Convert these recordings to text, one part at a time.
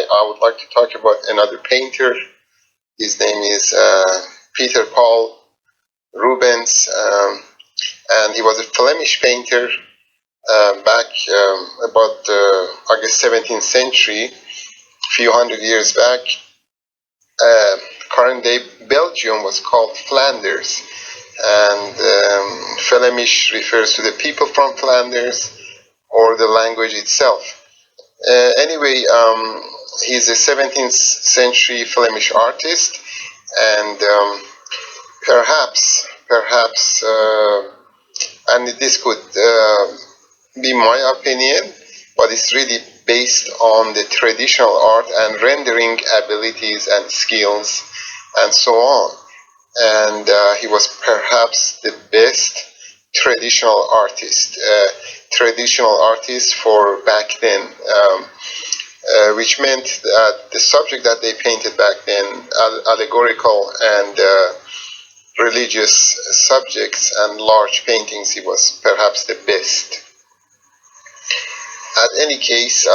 I would like to talk about another painter. His name is Peter Paul Rubens, and he was a Flemish painter back about I guess 17th century, a few hundred years back. Current day Belgium was called Flanders, and Flemish refers to the people from Flanders or the language itself. Anyway, he's a 17th century Flemish artist, and perhaps, and this could be my opinion, but it's really based on the traditional art and rendering abilities and skills and so on. And he was perhaps the best traditional artist for back then, which meant that the subject that they painted back then, allegorical and religious subjects and large paintings, he was perhaps the best. At any case,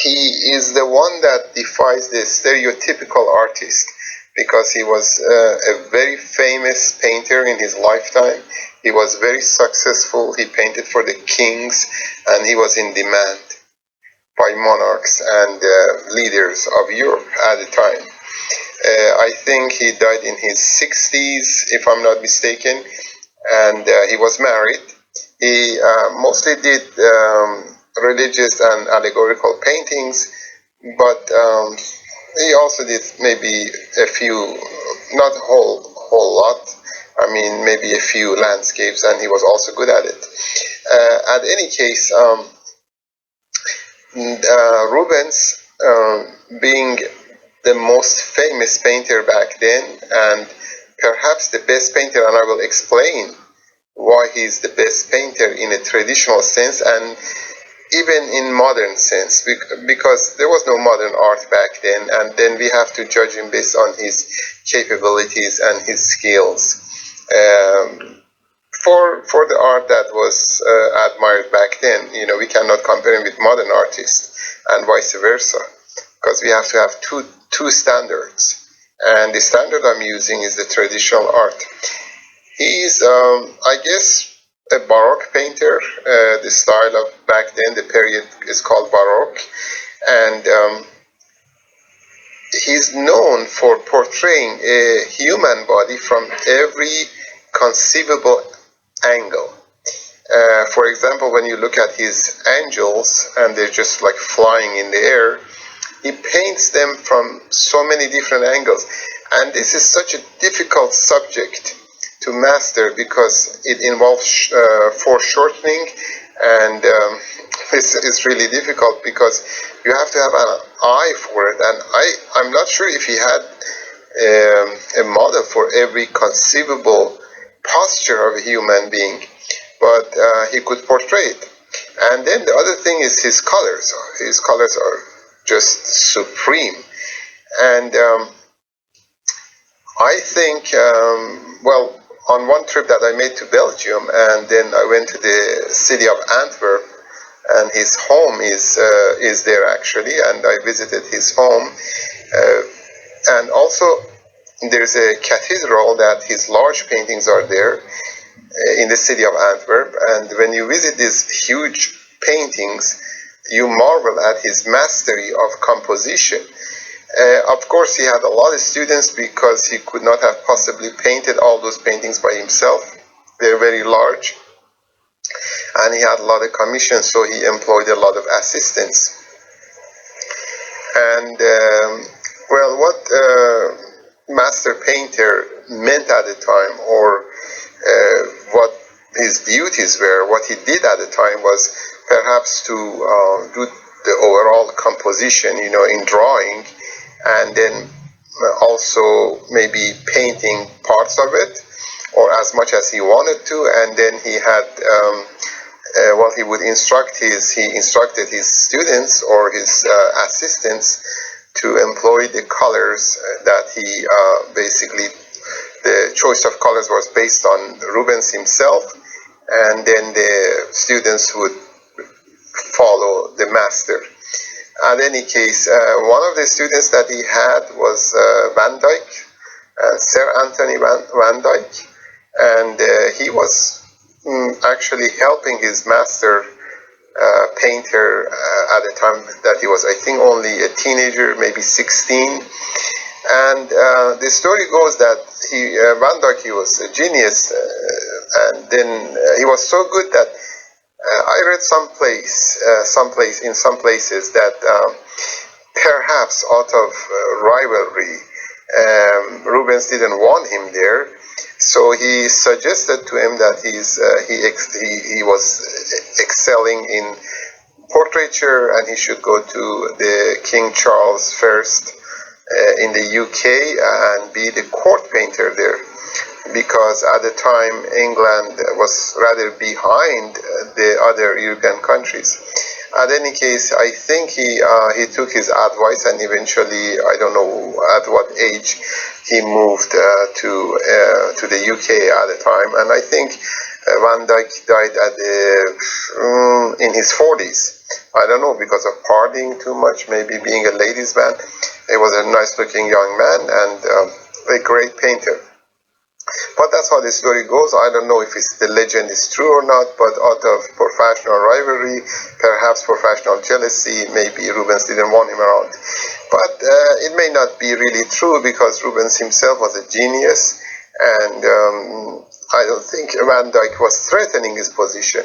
he is the one that defies the stereotypical artist, because he was a very famous painter in his lifetime. He was very successful. He painted for the kings, and he was in demand by monarchs and leaders of Europe at the time. I think he died in his 60s, if I'm not mistaken, and he was married. He mostly did religious and allegorical paintings, but he also did maybe a few, not a whole lot. I mean, maybe a few landscapes, and he was also good at it. At any case, Rubens, being the most famous painter back then, and perhaps the best painter, and I will explain why he's the best painter in a traditional sense and even in modern sense, because there was no modern art back then, and then we have to judge him based on his capabilities and his skills. For the art that was admired back then, we cannot compare him with modern artists, and vice versa, because we have to have two standards, and the standard I'm using is the traditional art. He's, I guess, a Baroque painter. The style of back then, the period is called Baroque, and he's known for portraying a human body from every conceivable angle. For example, when you look at his angels and they're just like flying in the air, he paints them from so many different angles. And this is such a difficult subject to master, because it involves foreshortening, and it's really difficult because you have to have an eye for it. And I'm not sure if he had a model for every conceivable posture of a human being, but he could portray it. And then the other thing is his colors. His colors are just supreme. And I think, well, on one trip that I made to Belgium, and then I went to the city of Antwerp, and his home is there actually, and I visited his home. And also there's a cathedral that his large paintings are there in the city of Antwerp, and when you visit these huge paintings, you marvel at his mastery of composition. Of course, he had a lot of students, because he could not have possibly painted all those paintings by himself. They're very large, and he had a lot of commissions, so he employed a lot of assistants. And well, what master painter meant at the time, or what his duties were, what he did at the time, was perhaps to do the overall composition, in drawing, and then also maybe painting parts of it, or as much as he wanted to. And then he had, well, he instructed his students or his assistants to employ the colors that he basically, the choice of colors was based on Rubens himself, and then the students would follow the master. At any case, one of the students that he had was Van Dyck, Sir Anthony Van Dyck, and he was actually helping his master painter at the time that he was, I think, only a teenager, maybe 16. And the story goes that Van Dyck, he was a genius, and then he was so good that I read some places that perhaps out of rivalry, Rubens didn't want him there, so he suggested to him that he was excelling in portraiture and he should go to the King Charles I in the UK and be the court painter there, because at the time England was rather behind the other European countries. At any case, I think he took his advice, and eventually, I don't know at what age he moved to the UK at the time, and I think Van Dyck died in his 40s. I don't know, because of partying too much, maybe being a ladies' man. He was a nice-looking young man and a great painter. But that's how the story goes. I don't know if the legend is true or not, but out of professional rivalry, perhaps professional jealousy, maybe Rubens didn't want him around. But it may not be really true, because Rubens himself was a genius, and I don't think Van Dyck was threatening his position.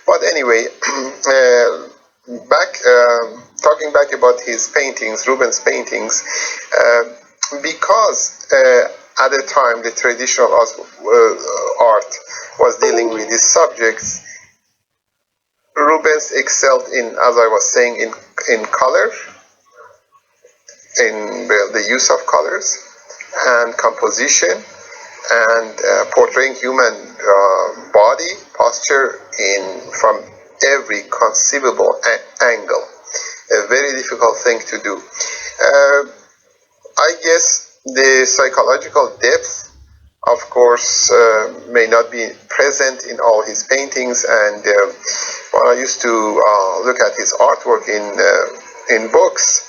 But anyway, talking back about his paintings, Rubens' paintings, because at the time the traditional art was dealing with these subjects, Rubens excelled in, as I was saying, in color, in the use of colors and composition, and portraying human body posture from every conceivable angle. A very difficult thing to do. I guess the psychological depth, of course, may not be present in all his paintings, and when I used to look at his artwork in books,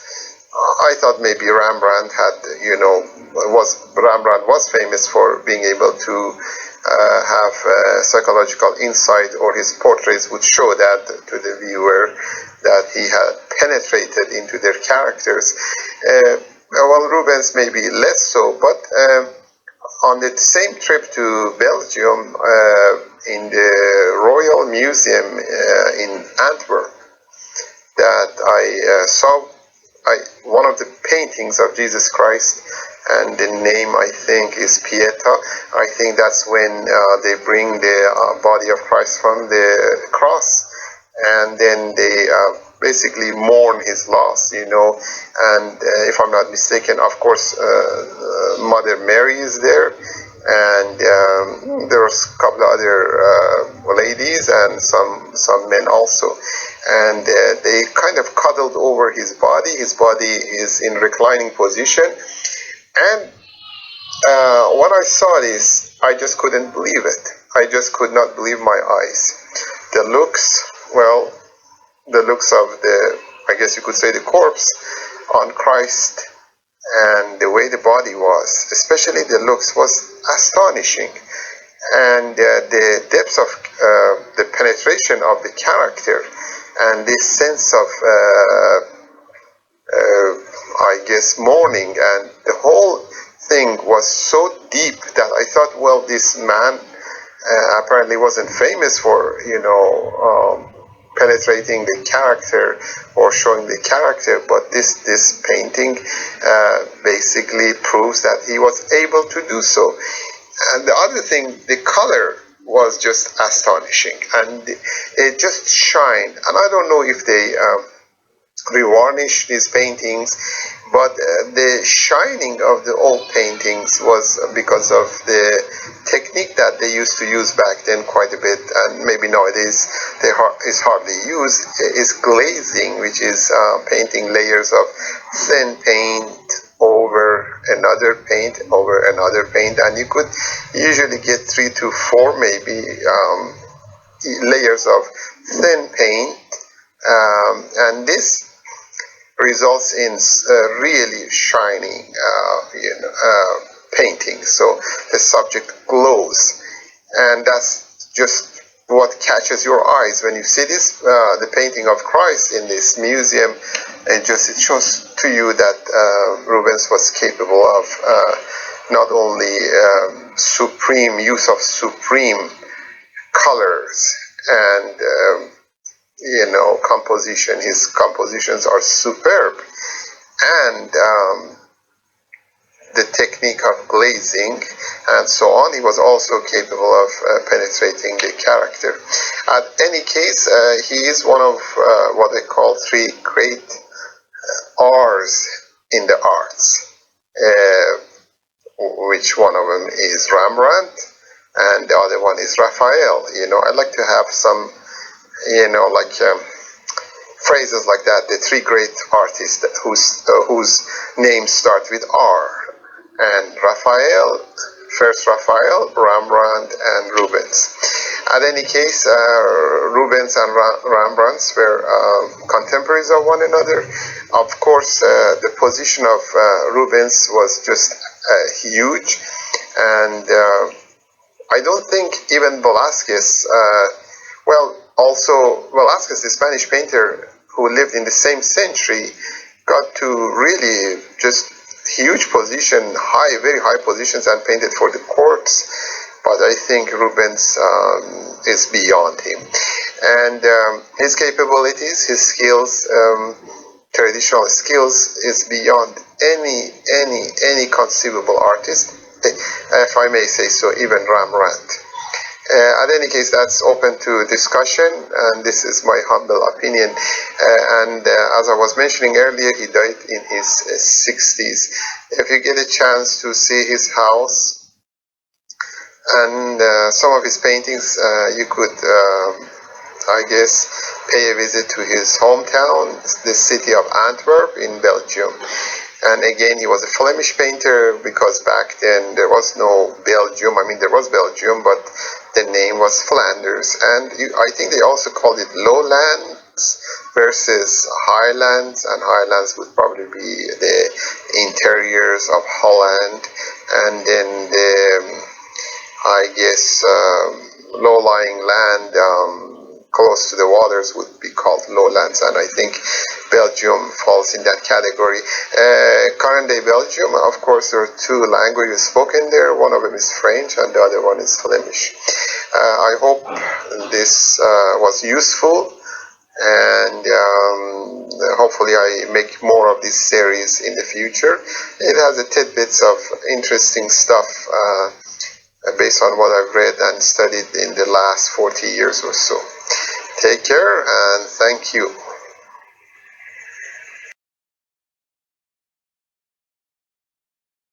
I thought maybe Rembrandt was famous for being able to have psychological insight, or his portraits would show that to the viewer, that he had penetrated into their characters. Well, Rubens maybe less so, but on the same trip to Belgium, in the Royal Museum in Antwerp, that I saw one of the paintings of Jesus Christ, and the name, I think, is Pieta. I think that's when they bring the body of Christ from the cross, and then they basically mourn his loss, and if I'm not mistaken, of course, Mother Mary is there, and there's a couple of other ladies and some men also, and they kind of cuddled over his body. His body is in reclining position, and when I saw this, I just couldn't believe it. I just could not believe my eyes. The looks of I guess you could say, the corpse on Christ, and the way the body was, especially the looks, was astonishing. And the depth of the penetration of the character, and this sense of, I guess, mourning, and the whole thing was so deep that I thought, well, this man apparently wasn't famous for, penetrating the character or showing the character, but this painting basically proves that he was able to do so. And the other thing, the color was just astonishing, and it just shined. And I don't know if they revarnish these paintings, but the shining of the old paintings was because of the technique that they used to use back then quite a bit, and maybe nowadays is hardly used, is glazing, which is painting layers of thin paint over another paint over another paint, and you could usually get 3 to 4 maybe layers of thin paint, and this results in really shiny painting. So the subject glows, and that's just what catches your eyes when you see this the painting of Christ in this museum. It shows to you that Rubens was capable of not only supreme use of supreme colors and composition. His compositions are superb, and the technique of glazing and so on. He was also capable of penetrating the character. In any case, he is one of what they call three great R's in the arts. Which one of them is Rembrandt, and the other one is Raphael. I'd like to have some, like phrases like that. The three great artists whose names start with R. And Raphael, first Raphael, Rembrandt, and Rubens. In any case, Rubens and Rembrandt were contemporaries of one another. Of course, the position of Rubens was just huge, and I don't think even Velázquez, also Velázquez, the Spanish painter who lived in the same century, got to really just huge position, very high positions, and painted for the courts. But I think Rubens is beyond him, and his capabilities, his skills, traditional skills, is beyond any conceivable artist, if I may say so, even Rembrandt. In any case, that's open to discussion, and this is my humble opinion. And as I was mentioning earlier, he died in his 60s. If you get a chance to see his house and some of his paintings, you could, I guess, pay a visit to his hometown, the city of Antwerp in Belgium. And again, he was a Flemish painter, because back then there was no Belgium. I mean, there was Belgium, but the name was Flanders. And I think they also called it lowlands versus highlands, and highlands would probably be the interiors of Holland, and then the, I guess, low-lying land close to the waters would be called lowlands, and I think Belgium falls in that category. Current day Belgium, of course, there are two languages spoken there. One of them is French, and the other one is Flemish. I hope this was useful, and hopefully I make more of this series in the future. It has a tidbits of interesting stuff based on what I've read and studied in the last 40 years or so. Take care, and thank you.